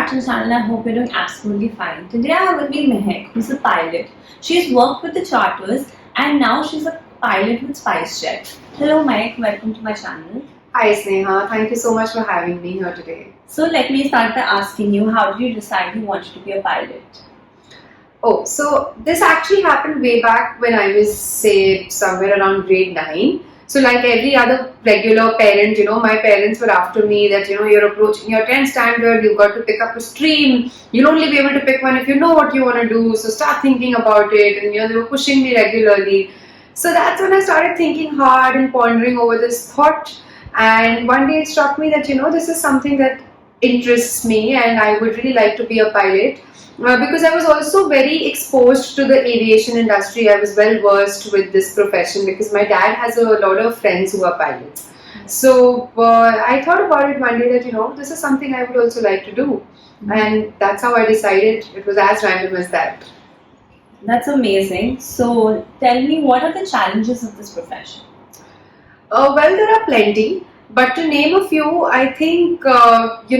back to the channel. I hope you're doing absolutely fine. Today I have with me Mehak, who's a pilot. She's worked with the charters and now she's a pilot with SpiceJet. Hello Mehak, welcome to my channel. Hi Sneha, thank you so much for having me here today. So let me start by asking you, how did you decide you wanted to be a pilot? Oh, so this actually happened way back when I was, say, somewhere around grade 9. So like every other regular parent, my parents were after me that, you're approaching your 10th standard, you've got to pick up a stream. You'll only be able to pick one if you know what you want to do. So start thinking about it. And, they were pushing me regularly. So that's when I started thinking hard and pondering over this thought. And one day it struck me that, this is something that interests me and I would really like to be a pilot. Because I was also very exposed to the aviation industry. I was well versed with this profession because my dad has a lot of friends who are pilots. So I thought about it one day that, this is something I would also like to do. And that's how I decided. It was as random as that. That's amazing. So tell me, what are the challenges of this profession? Well, there are plenty. But to name a few, I think, it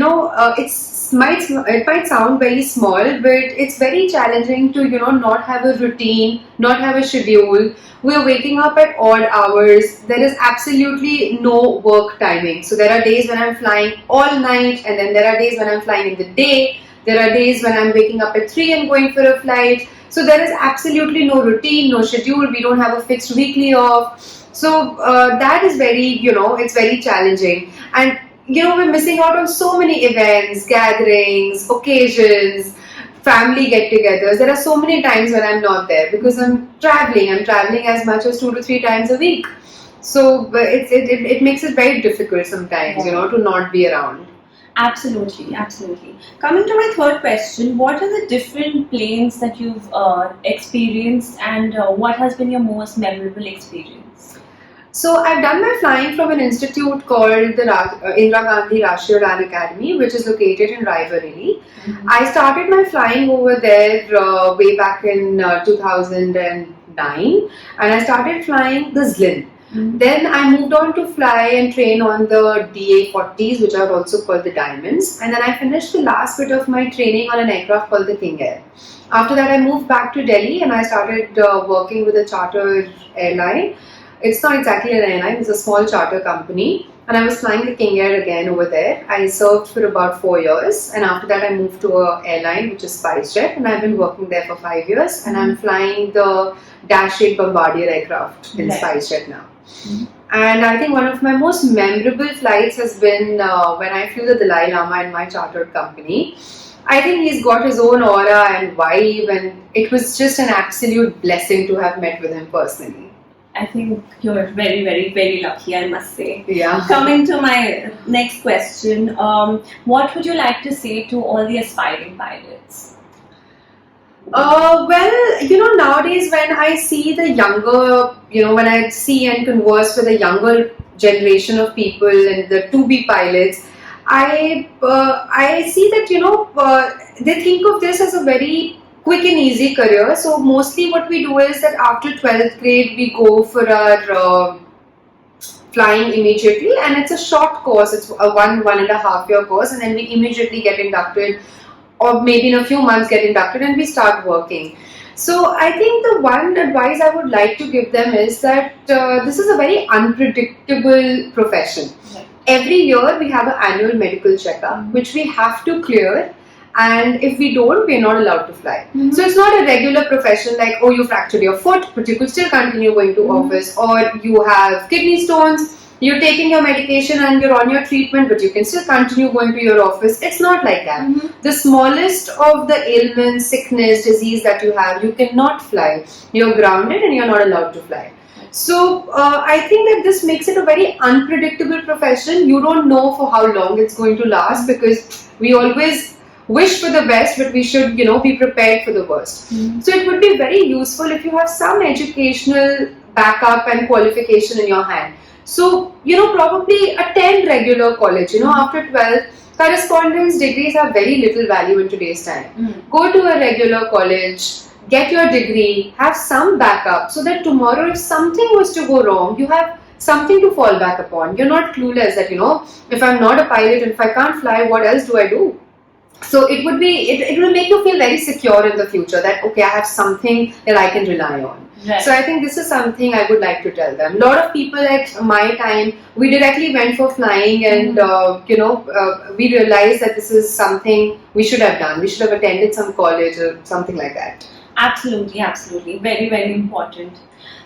might sound very small, but it's very challenging to, not have a routine, not have a schedule. We're waking up at odd hours. There is absolutely no work timing. So there are days when I'm flying all night, and then there are days when I'm flying in the day. There are days when I'm waking up at 3 and going for a flight. So there is absolutely no routine, no schedule. We don't have a fixed weekly off. So that is very, it's very challenging. And, we're missing out on so many events, gatherings, occasions, family get-togethers. There are so many times when I'm not there because I'm traveling. I'm traveling as much as 2 to 3 times a week. So it makes it very difficult sometimes, to not be around. Absolutely. Coming to my third question, what are the different planes that you've experienced and what has been your most memorable experience? So I've done my flying from an institute called the Indira Gandhi Rashtriya Udan Academy, which is located in Raebareli. I started my flying over there way back in 2009, and I started flying the ZLIN. Then I moved on to fly and train on the DA-40s, which are also called the Diamonds. And then I finished the last bit of my training on an aircraft called the King Air. After that, I moved back to Delhi and I started working with a charter airline. It's not exactly an airline, it's a small charter company. And I was flying the King Air again over there. I served for about 4 years. And after that, I moved to an airline, which is SpiceJet. And I've been working there for 5 years. And I'm flying the Dash 8 Bombardier aircraft in SpiceJet now. And I think one of my most memorable flights has been when I flew the Dalai Lama in my chartered company. I think he's got his own aura and vibe, and it was just an absolute blessing to have met with him personally. I think you're very, very, very lucky, I must say. Yeah. Coming to my next question, what would you like to say to all the aspiring pilots? Well, nowadays when I see the younger, when I see and converse with the younger generation of people and the to-be pilots, I see that, they think of this as a very quick and easy career. So mostly what we do is that after 12th grade, we go for our flying immediately, and it's a short course. It's a 1.5 year course, and then we immediately get inducted, or maybe in a few months get inducted, and we start working. So I think the one advice I would like to give them is that this is a very unpredictable profession. Right. Every year we have an annual medical checkup, which we have to clear. And if we don't, we're not allowed to fly. So it's not a regular profession like, oh, you fractured your foot, but you could still continue going to office. Or you have kidney stones, you're taking your medication and you're on your treatment, but you can still continue going to your office. It's not like that. The smallest of the ailments, sickness, disease that you have, you cannot fly. You're grounded and you're not allowed to fly. So I think that this makes it a very unpredictable profession. You don't know for how long it's going to last, because we always wish for the best, but we should, be prepared for the worst. So it would be very useful if you have some educational backup and qualification in your hand. So, probably attend regular college, after 12th. Correspondence degrees have very little value in today's time. Go to a regular college, get your degree, have some backup, so that tomorrow if something was to go wrong, you have something to fall back upon. You're not clueless that, if I'm not a pilot and if I can't fly, what else do I do? So it will make you feel very secure in the future that okay, I have something that I can rely on. Right. So I think this is something I would like to tell them. A lot of people at my time, we directly went for flying, and we realized that this is something we should have done. We should have attended some college or something like that. Absolutely, absolutely. Very, very important.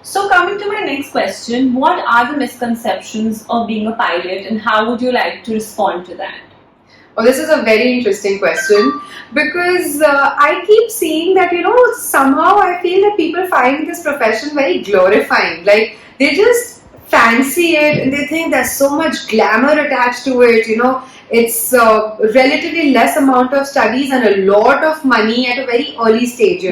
So coming to my next question, what are the misconceptions of being a pilot and how would you like to respond to that? Oh, this is a very interesting question because I keep seeing that, somehow I feel that people find this profession very glorifying. Like they just fancy it and they think there's so much glamour attached to it. It's relatively less amount of studies and a lot of money at a very early stage.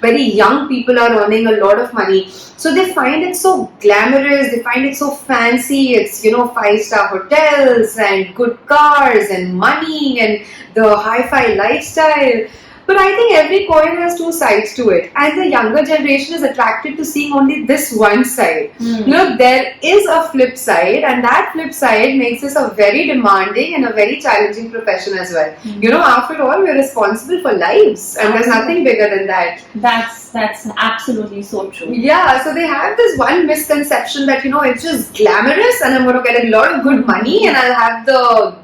Very young people are earning a lot of money. So they find it so glamorous, they find it so fancy. It's, 5-star hotels and good cars and money and the hi-fi lifestyle. But I think every coin has two sides to it. And the younger generation is attracted to seeing only this one side. There is a flip side, and that flip side makes this a very demanding and a very challenging profession as well. After all, we're responsible for lives, and there's nothing bigger than that. That's absolutely so true. Yeah, so they have this one misconception that, it's just glamorous and I'm going to get a lot of good money and I'll have the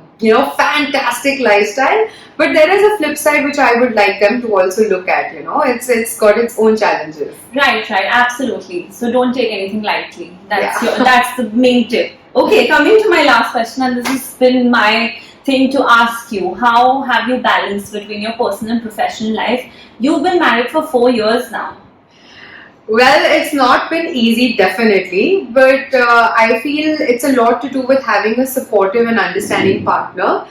fantastic lifestyle. But there is a flip side which I would like them to also look at. It's got its own challenges. Right, absolutely. So don't take anything lightly. That's the main tip. Okay, coming to my last question, and this has been my thing to ask you. How have you balanced between your personal and professional life? You've been married for 4 years now. Well, it's not been easy, definitely, but I feel it's a lot to do with having a supportive and understanding partner.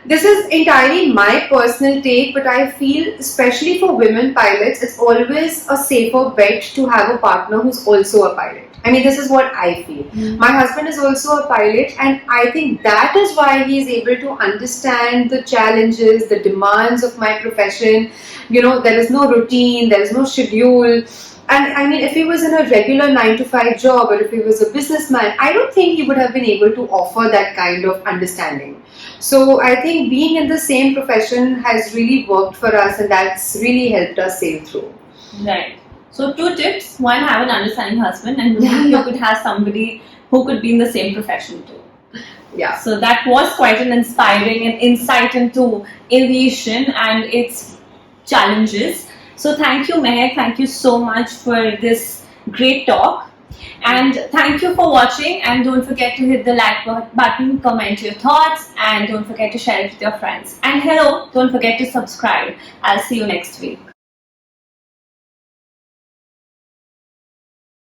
This is entirely my personal take, but I feel, especially for women pilots, it's always a safer bet to have a partner who's also a pilot. I mean, this is what I feel. My husband is also a pilot, and I think that is why he is able to understand the challenges, the demands of my profession. There is no routine, there is no schedule. And I mean, if he was in a regular 9-to-5 job or if he was a businessman, I don't think he would have been able to offer that kind of understanding. So I think being in the same profession has really worked for us, and that's really helped us sail through. Right. So 2 tips. 1, have an understanding husband, and 2, you could have somebody who could be in the same profession too. Yeah. So that was quite an inspiring and insight into aviation and its challenges. So thank you, Mehak. Thank you so much for this great talk. And thank you for watching. And don't forget to hit the like button, comment your thoughts, and don't forget to share it with your friends. And hello, don't forget to subscribe. I'll see you next week.